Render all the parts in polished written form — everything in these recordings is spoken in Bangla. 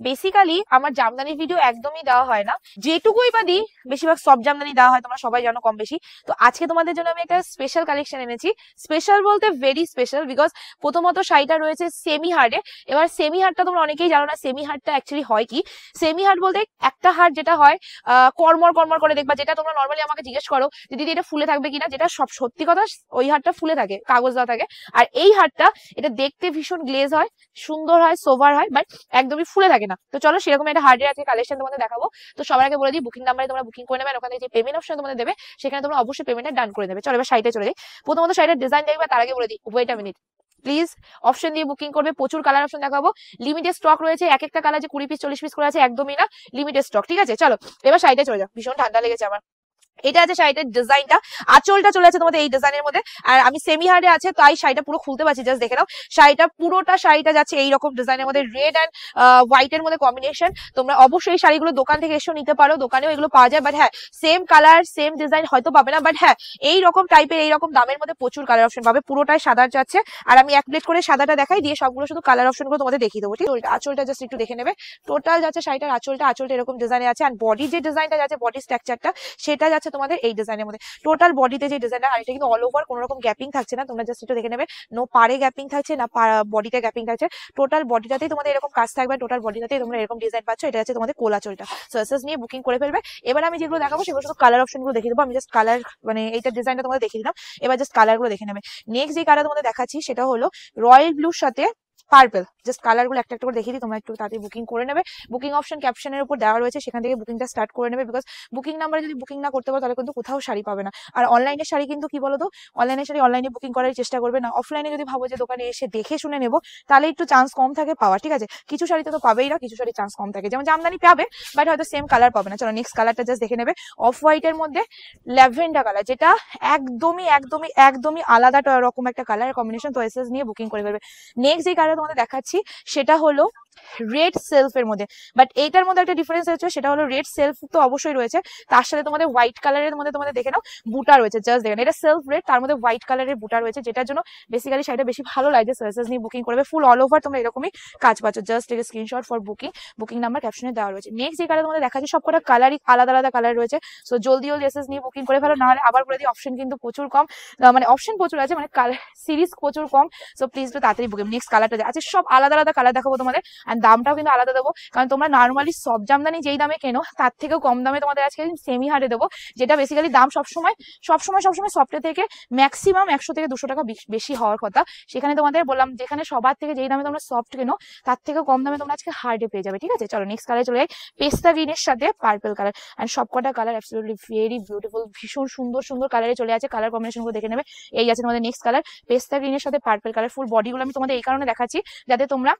বেসিক্যালি আমার জামদানির ভিডিও একদমই দেওয়া হয় না, যেটুকুই বা দিই বেশিরভাগ সব জামদানি দেওয়া হয়, তোমরা সবাই জানো কম বেশি। তো আজকে তোমাদের জন্য আমি একটা স্পেশাল কালেকশন এনেছি। স্পেশাল বলতে ভেরি স্পেশাল, বিকজ প্রথমত শাড়িটা রয়েছে সেমি হার্ডে। এবার সেমি হার্ডটা তোমরা অনেকেই জানো না, সেমি হার্ডটা অ্যাকচুয়ালি হয় কি। সেমি হার্ড বলতে একটা হার্ড যেটা হয় কর্মর কর্মর করে দেখবা, যেটা তোমরা নর্মালি আমাকে জিজ্ঞেস করো যে দিদি এটা ফুলে থাকবে কিনা, যেটা সব সত্যি কথা ওই হারটা ফুলে থাকে, কাগজ দেওয়া থাকে। আর এই হারটা এটা দেখতে ভীষণ গ্লেজ হয়, সুন্দর হয়, সোভার হয়, বাট একদমই ফুলে থাকে না। তো চলো সেরকম একটা হার্ডের আজকে কালেকশন তোমাদের দেখাবো। তো সবার আগে বলে দিই, বুকিং নাম্বারে তোমরা বুকিং করে নেবে, ওখানে যে পেমেন্ট অপশন তোমাদের দেবে সেখানে তোমরা অবশ্যই পেমেন্টটা ডান করে দেবে। চলো এবার শাড়িতে চলে যাই। প্রথমত শাড়িটার ডিজাইন দেখবে, তার আগে বলে দিই wait a minute please. Option দিয়ে বুকিং করবে, প্রচুর কালার অপশন দেখাবো, লিমিটেড স্টক রয়েছে, এক একটা কালার যে 20 পিস 40 পিস করে আছে একদমই না, লিমিটেড স্টক। ঠিক আছে চলো এবার শাড়িতে চলে যাও, ভীষণ ঠান্ডা লেগেছে আমার। এটা আছে শাড়িটার ডিজাইনটা, আঁচলটা চলে আছে তোমাদের এই ডিজাইনের মধ্যে। আর আমি সেমি হার্ডে আছে তাই শাড়িটা পুরো খুলতে পারছি, জাস্ট দেখে নাও। শাড়িটা পুরোটা শাড়িটা যাচ্ছে এইরকম ডিজাইনের মধ্যে, রেড অ্যান্ড হোয়াইট এর মধ্যে কম্বিনেশন। তোমরা অবশ্যই এই শাড়িগুলো দোকান থেকে এসেও নিতে পারো, দোকানেও এগুলো পাওয়া যায়, বাট হ্যাঁ সেম কালার সেম ডিজাইন হয়তো পাবে না, বাট হ্যাঁ এইরকম টাইপের এইরকম দামের মধ্যে প্রচুর কালার অপশন পাবে। পুরোটাই সাদা যাচ্ছে, আর আমি এক প্লেট করে সাদাটা দেখাই, দিয়ে সবগুলো শুধু কালার অপশন গুলো তোমাদের দেখিয়ে দেবো। ঠিক আছে আঁচলটা জাস্ট একটু দেখে নেবে। টোটাল যাচ্ছে শাড়িটার আঁচলটা এরকম ডিজাইনে আছে, আর বডি যে ডিজাইনটা যাচ্ছে, বডি স্ট্রাকচারটা সেটা যাচ্ছে তোমাদের এই ডিজাইনের মধ্যে। টোটাল বডিতে যে ডিজাইনটা, আর এটা কিন্তু অল ওভার কোনো রকম গ্যাপিং থাকছে না, তোমরা জাস্ট একটু দেখে নেবে। নো পারে গ্যাপিং থাকছে না বডিতে গ্যাপিং থাকছে, টোটাল বডিটাতেই তোমাদের এরকম কাজ থাকবে, টোটাল বডিটাতেই তোমরা এরকম ডিজাইন পাচ্ছ। এটা হচ্ছে তোমাদের কোলাচলটা। সো এসএস নিয়ে বুকিং করে ফেলবে। এবার আমি যেগুলো দেখাবো সেগুলো শুধু কালার অপশন গুলো দেখিয়ে দেবো। আমি জাস্ট কালার মানে এইটার ডিজাইনটা তোমাদের দেখিয়ে দিলাম, এবার জাস্ট কালার গুলো দেখে নেবে। নেক্সট যে কালার তোমাদের দেখাচ্ছি সেটা হলো রয়্যাল ব্লুর সাথে পার্পল। জাস্ট কালার গুলো একটা একটা করে দেখিয়ে দিই, তোমরা একটু তাড়াতাড়ি বুকিং করে নেবে। বুকিং অপশন ক্যাপশনের উপর দেওয়া রয়েছে, সেখান থেকে বুকিংটা স্টার্ট করে নেবে, বিকজ বুকিং নাম্বারে যদি বুকিং না করতে পারো তাহলে কিন্তু কোথাও শাড়ি পাবে না। আর অনলাইনে শাড়ি কিন্তু কি বলো তো, অনলাইনে শাড়ি অনলাইনে বুকিং করার চেষ্টা করবে না, অফলাইনে যদি ভাবো যে দোকানে এসে দেখে শুনে নেবো তাহলে একটু চান্স কম থাকে পাওয়া। ঠিক আছে কিছু শাড়িতে তো পাবেই না, কিছু শাড়ি চান্স কম থাকে, যেমন জামদানি পাবে বাট হয়তো সেম কালার পাবে না। চলো নেক্সট কালারটা জাস্ট দেখে নেবে। অফ হোয়াইটের মধ্যে ল্যাভেন্ডার কালার, যেটা একদমই একদমই একদমই আলাদা রকম একটা কালার কম্বিনেশন। তো এসএস নিয়ে বুকিং করে ফেলবে। নেক্সট যে কালার তোমাদের দেখাচ্ছি সেটা হলো রেড সেলফের মধ্যে, বাট এইটার মধ্যে একটা ডিফারেন্স আছে, সেটা হলো রেড সেলফ তো অবশ্যই রয়েছে, তার সাথে তোমাদের হোয়াইট কালারের মধ্যে তোমাদের দেখে নাও বুটা রয়েছে, জাস্ট দেখেন এটা সেলফ রেড, তার মধ্যে হোয়াইট কালারের বুটা রয়েছে, যেটার জন্য বেসিক্যালি শাড়িটা বেশি ভালো লাগে। সার্সেস নিয়ে বুকিং করবে, ফুল অল ওভার তোমরা এরকমই কাজ পাচ্ছ। Just take screenshot for booking, booking number ক্যাপশনে দেওয়া রয়েছে। নেক্সট যে কালার তোমাদের দেখাচ্ছি সবকটা কালারই আলাদা আলাদা কালার রয়েছে, সো জলদি এসএস নিয়ে বুকিং করে ফেলো, নাহলে আবার করে দিই অপশন কিন্তু প্রচুর কম, মানে অপশন প্রচুর আছে মানে কালার সিরিজ প্রচুর কম। সো প্লিজ একটু তাড়াতাড়ি বুকিং। নেক্সট কালারটা আছে, সব আলাদা আলাদা কালার দেখাবো তোমাদের, আর দামটাও কিন্তু আলাদা দেবো, কারণ তোমরা নর্মালি সব জামদানি যেই দামে কেনো তার থেকেও কম দামে তোমাদের আজকে সেমি হারে দেবো, যেটা বেসিক্যালি দাম সবসময় সবসময় সবসময় সফটে থেকে ম্যাক্সিমাম 100 থেকে 200 টাকা বেশি হওয়ার কথা, সেখানে তোমাদের বললাম যেখানে সবার থেকে যেই দামে তোমরা সফট কেনো তার থেকে কম দামে তোমরা আজকে হার্ডে পেয়ে যাবে। ঠিক আছে চলো নেক্সট কালার চলে যাই। পেস্তা গ্রিনের সাথে পার্পল কালার, এন্ড সবকটা কালার অ্যাবসলিউটলি ভেরি বিউটিফুল, ভীষণ সুন্দর সুন্দর কালারে চলে আছে। কালার কম্বিনেশন গুলো দেখে নেবে। এই আছে তোমাদের নেক্সট কালার পেস্তা গ্রিনের সাথে পার্পল কালার। ফুল বডিগুলো আমি তোমাদের এই কারণে দেখাচ্ছি যাতে তোমরা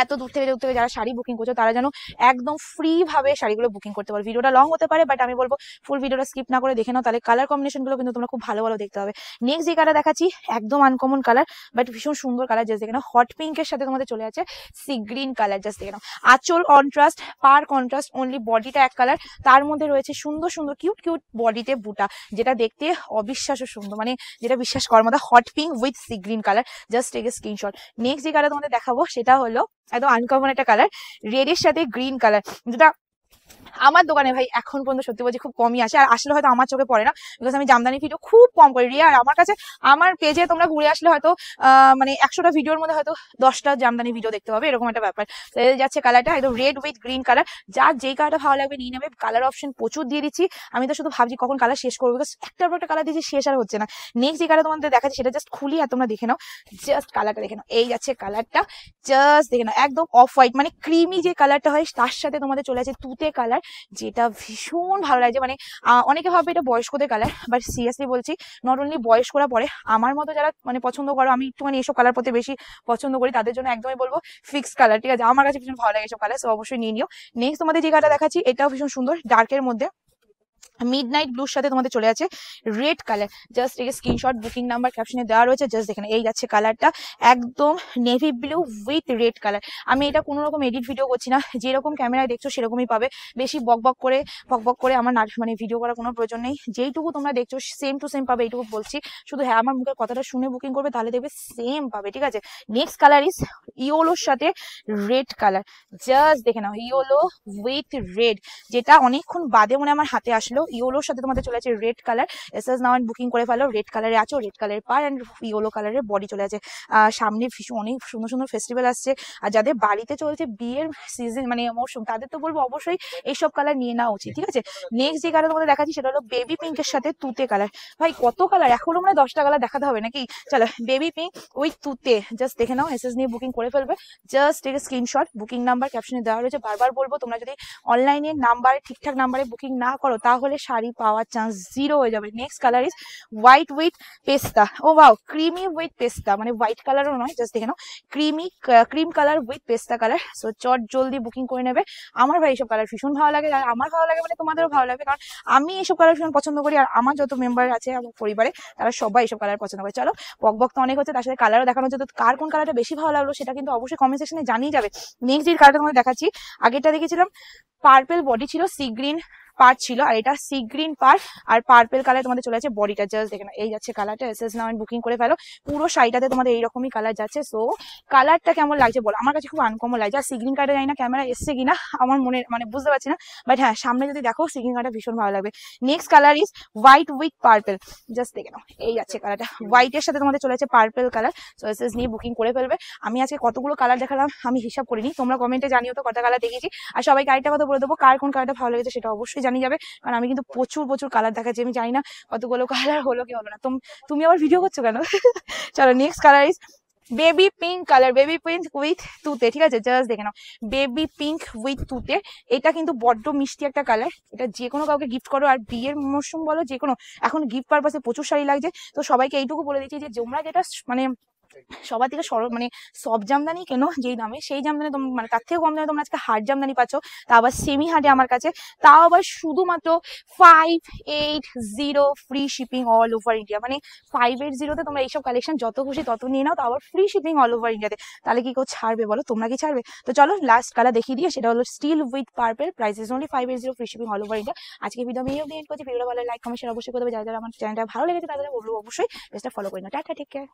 এত দূর থেকে যারা শাড়ি বুকিং করছো তারা যেন একদম ফ্রি ভাবে শাড়িগুলো বুকিং করতে পারো। ভিডিওটা লং হতে পারে, বাট আমি বলবো ফুল ভিডিওটা স্কিপ না করে দেখে নাও, তাহলে কালার কম্বিনেশন গুলো কিন্তু তোমরা খুব ভালো ভালো দেখতে হবে। নেক্সট যে কালার দেখাচ্ছি একদম আনকমন কালার, বাট ভীষণ সুন্দর কালার, জাস্ট দেখে নাও। হট পিঙ্কের সাথে তোমাদের চলে আছে সি গ্রিন কালার, জাস্ট দেখে নাও। আঁচল কন্ট্রাস্ট, পার কন্ট্রাস্ট, অনলি বডিটা এক কালার, তার মধ্যে রয়েছে সুন্দর সুন্দর কিউট কিউট বডিতে বুটা, যেটা দেখতে অবিশ্বাস্য সুন্দর, মানে যেটা বিশ্বাস করার মতো। Hot pink with sea green colour, just take a screenshot. Next যে কালার তোমাদের দেখাবো সেটা হলো একদম আনকমন একটা কালার, রেড এর সাথে গ্রিন কালার, যেটা আমার দোকানে ভাই এখন পর্যন্ত সত্যি বলছি খুব কমই আসে, আর আসলে হয়তো আমার চোখে পড়ে না, বিকজ আমি জামদানি ভিডিও খুব কম করি রিয়া। আর আমার কাছে আমার পেজে তোমরা ঘুরে আসলে হয়তো মানে 100টা ভিডিওর মধ্যে হয়তো 10টা জামদানি ভিডিও দেখতে হবে, এরকম একটা ব্যাপার। যাচ্ছে কালারটা একদম রেড উইথ গ্রিন কালার, যার যেই কালারটা ভালো লাগবে নিয়ে নেবে। কালার অপশন প্রচুর দিয়ে দিচ্ছি, আমি তো শুধু ভাবছি কখন কালার শেষ করবো, বিকজ একটার পর একটা কালার দিয়েছি শেষ আর হচ্ছে না। নেক্সট যে কালার তোমাদের দেখাচ্ছি সেটা জাস্ট খুলি আর তোমরা দেখে নাও, জাস্ট কালারটা দেখে নাও। এই যাচ্ছে কালারটা, জাস্ট দেখে নাও একদম অফ হোয়াইট, মানে ক্রিমি যে কালারটা হয় তার সাথে তোমাদের চলে আছে তুতে কালার, যেটা ভীষণ ভালো লাগছে। মানে অনেকে ভাবে এটা বয়স্কদের কালার, বাট সিরিয়াসলি বলছি নট অনলি বয়স্করা পরে, আমার মতো যারা মানে পছন্দ করো, আমি একটুখানি এসব কালার পরতে বেশি পছন্দ করি, তাদের জন্য একদমই বলবো ফিক্স কালার। ঠিক আছে আমার কাছে ভীষণ ভালো লাগে এসব কালার, সো অবশ্যই নিয়ে নিও। নেক্সট তোমাদের যে কালারটা দেখাচ্ছি এটাও ভীষণ সুন্দর, ডার্কের মধ্যে মিডনাইট ব্লুর সাথে তোমাদের চলে আছে রেড কালার। জাস্ট এই স্ক্রিনশট বুকিং নাম্বার ক্যাপশনে দেওয়া রয়েছে, জাস্ট দেখেন এই যাচ্ছে কালারটা, একদম navy blue with red colour. আমি এটা কোনো রকম এডিট ভিডিও করছি না, যেরকম ক্যামেরায় দেখছো সেরকমই পাবে, বেশি বক করে আমার মানে ভিডিও করার কোনো প্রয়োজন নেই। যেইটুকু তোমরা দেখছো সেম টু সেম পাবে, এইটুকু বলছি। শুধু হ্যাঁ আমার মুখের কথাটা শুনে বুকিং করবে, তাহলে দেখবে সেম পাবে, ঠিক আছে। নেক্সট কালার ইজ ইয়োলোর সাথে রেড কালার। জাস্ট দেখে নাও ইয়োলো উইথ রেড, যেটা অনেকক্ষণ বাদে মনে আমার হাতে আসলো। ইয়োলোর সাথে তোমাদের চলে আছে রেড কালার। এসএস নাও বুকিং করে ফেলো, রেড কালারে আছো, রেড কালারের পার অ্যান্ড ইয়োলো কালারের বডি চলে আছে। সামনে অনেক সুন্দর সুন্দর ফেস্টিভ্যাল আসছে, আর যাদের বাড়িতে চলছে বিয়ের সিজন মানে মৌসুম, তাদের তো বলবো অবশ্যই এইসব কালার নিয়ে নেওয়া উচিত, ঠিক আছে। নেক্সট যে কালার তোমাদের দেখাচ্ছি সেটা হলো বেবি পিঙ্কের সাথে তুতে কালার। ভাই কত কালার, এখনো মানে 10টা কালার দেখাতে হবে নাকি? চলো বেবি পিঙ্ক উইথ তুতে, জাস্ট দেখে নাও, এসএস নিয়ে বুকিং করে ফেলবে। জাস্ট এর স্ক্রিনশট বুকিং নাম্বার ক্যাপশনে দেওয়া রয়েছে। বারবার বলবো, তোমরা যদি অনলাইনে নাম্বারে ঠিকঠাক নাম্বারে বুকিং না করো তাহলে শাড়ি পাওয়ার চান্স জিরো হয়ে যাবে। Next colour is white with পেস্তা। ও ওয়াও, ক্রিমি উইথ পেস্তা, মানে হোয়াইট কালারও নয়, জাস্ট দেখে নাও ক্রিম কালার উইথ পেস্তা কালার। সো চট জলদি বুকিং করে নেবে। আমার ভাই এইসব কালার ভীষণ ভালো লাগে, আর আমার ভালো লাগে মানে তোমাদেরও ভালো লাগবে, কারণ আমি এইসব কালার ভীষণ পছন্দ করি, আর আমার যত মেম্বার আছে আমার পরিবারে তারা সবাই এইসব কালার পছন্দ করে। চলো বক তো অনেক হচ্ছে, তার সাথে কালারও দেখানো হচ্ছে, তো কার কোন কালারটা বেশি ভালো লাগলো সেটা কিন্তু অবশ্যই কমেন্ট সেকশনে জানিয়ে যাবে। নেক্সট যে কালারটা তোমাদের দেখাচ্ছি, আগেরটা দেখেছিলাম পার্পেল বডি ছিল, সি গ্রিন পার্ট ছিল, আর এটা সি গ্রিন পার্ট আর পার্পেল কালার তোমাদের চলে আছে বডিটা। জাস্ট দেখে না এই যাচ্ছে কালারটা, এসএস নাও বুকিং করে ফেলো। পুরো শাড়িটাতে তোমাদের এইরকমই কালার যাচ্ছে। সো কালারটা কেমন লাগছে বলো, আমার কাছে খুব আনকমন লাগছে। আর সি গ্রিন কালারটা জানি না ক্যামেরা এসছে কিনা, আমার মনে মানে বুঝতে পারছি না, বাট হ্যাঁ সামনে যদি দেখো সি গ্রিন কালারটা ভীষণ ভালো লাগবে। Next colour is white with purple. Just দেখে নাও এই যাচ্ছে কালারটা, হোয়াইটের সাথে তোমাদের চলে আছে পার্পেল কালার। সো এসএস নিয়ে বুকিং করে ফেলবে। আমি আজকে কতগুলো কালার দেখালাম আমি হিসাব করিনি, তোমরা কমেন্টে জানিও তো কত কালার দেখেছি। আর সবাইকে আরেকটা কথা বলে দেবো, কার কোন কালারটা ভালো লেগেছে সেটা অবশ্যই জানিয়ে যাবে, কারণ আমি কিন্তু প্রচুর কালার দেখাচ্ছি, আমি জানি না কতগুলো কালার হলো কি হলো না। তুমি আবার ভিডিও করছো কেন? চলো next colour is baby pink colour, baby pink with তুতে, ঠিক আছে। জাস্ট দেখে নাও বেবি পিঙ্ক উইথ তুতে, এটা কিন্তু বড্ড মিষ্টি একটা কালার। এটা যে কোনো কাউকে গিফট করো, আর বিয়ের মরশুম বলো যে কোনো, এখন গিফট পারপাসে প্রচুর শাড়ি লাগছে। তো সবাইকে এইটুকু বলে দিচ্ছি যে তোমরা যেটা মানে সবার থেকে মানে সব জামদানি কেন যেই দামে, সেই জামদানি মানে তার থেকে কম দামে তোমরা আজকে হার্ড জামদানি পাচ্ছ, তা আবার সেমি হার্ডে আমার কাছে, তাও আবার শুধুমাত্র 580 free shipping all over India. মানে 580-তে তোমরা এইসব কালেকশন যত খুশি তত নিয়ে নাও, তো আবার ফ্রি শিপিং অল ওভার ইন্ডিয়াতে। তাহলে কি কেউ ছাড়বে বলো, তোমরা কি ছাড়বে? তো চলো লাস্ট কালার দেখিয়ে দিয়ে, সেটা হলো steel with purple, price is only 580, free shipping all over India. আজকে ভিডিও আমি এই এন্ড করছি। ভিডিওটা ভালো লাইক কমেন্ট শেয়ার অবশ্যই করবে, যারা যারা আমার চ্যানেলটা ভালো লেগেছে তাদের বলবো অবশ্যই পেজটা ফলো করে নাও। Tata, take care.